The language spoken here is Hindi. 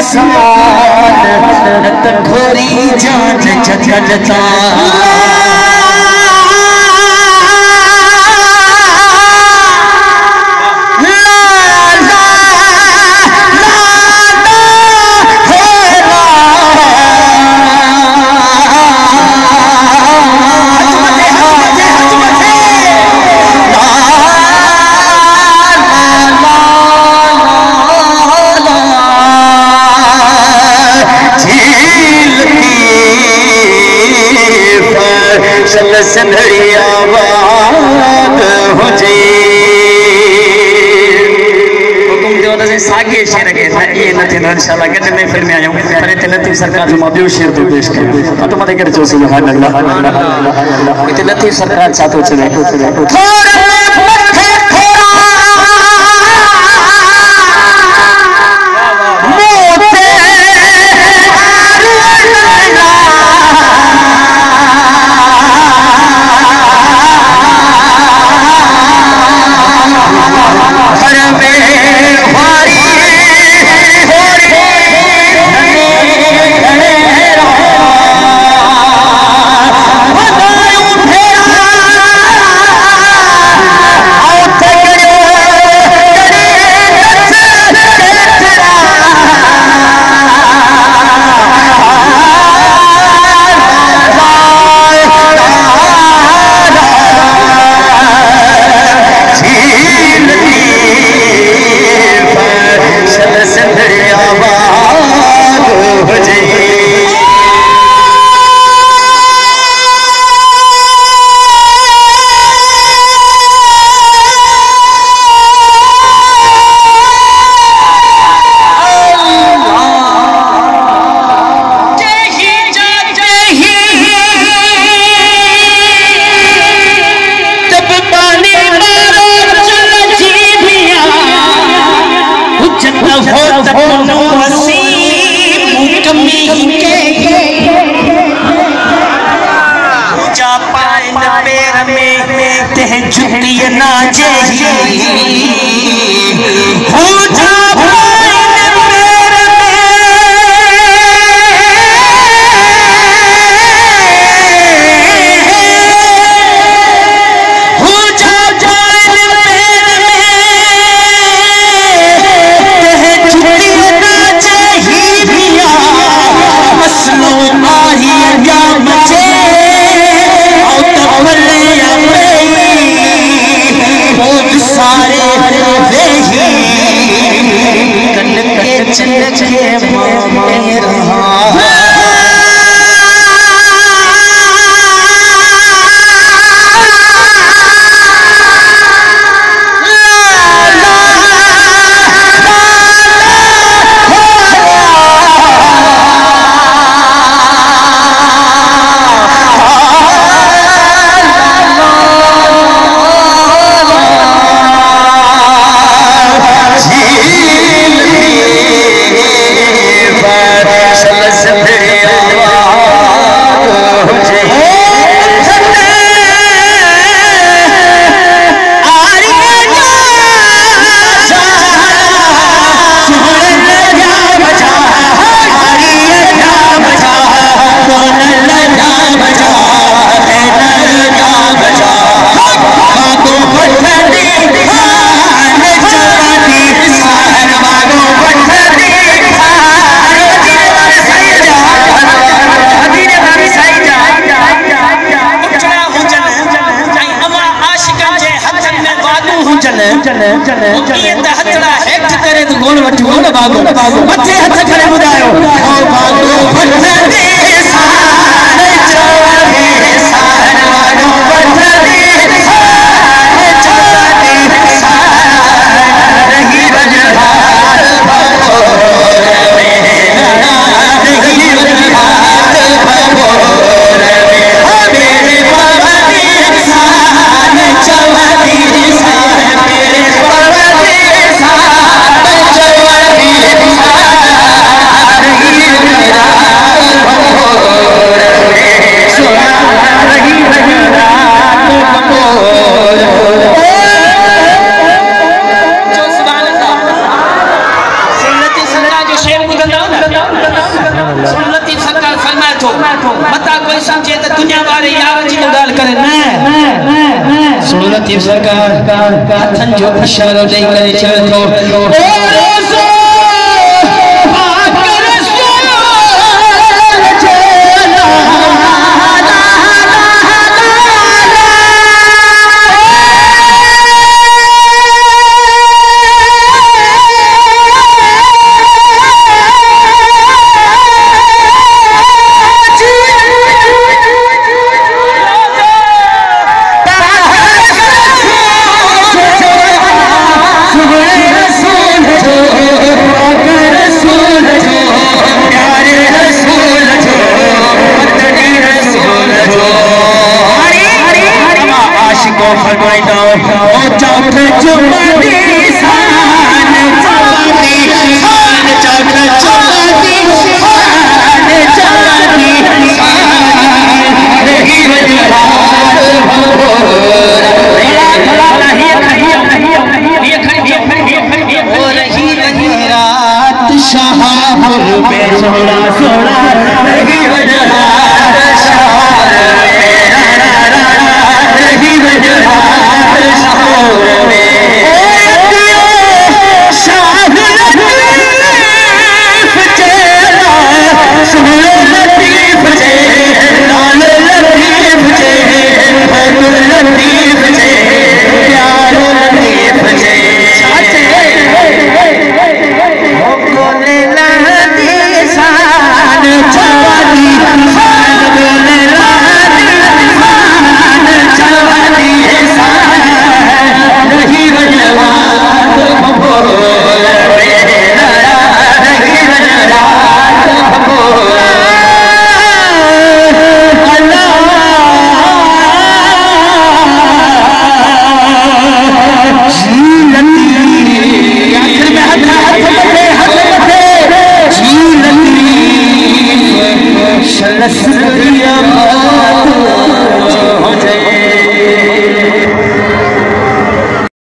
विसाल घोरी जान जगता संधरी आबाद हो जी हुकुम दियो त सागे शेर के ये न थे इंशाल्लाह गड में फिल्म में आयो पर ते लतीफ सरकार जो माबियो शेर तो पेश कर तो मते कर जो सुभान अल्लाह ते लतीफ सरकार चातो चले मथे हथ खड़े बुधायो थो मता कोई समझे तो दुनिया वाले यार जी तो गाल करे न सुनो लतीफ सरकार हथन जो इशारो दे करे चवे थो ओ रोज़ो आकर सोल चला Let's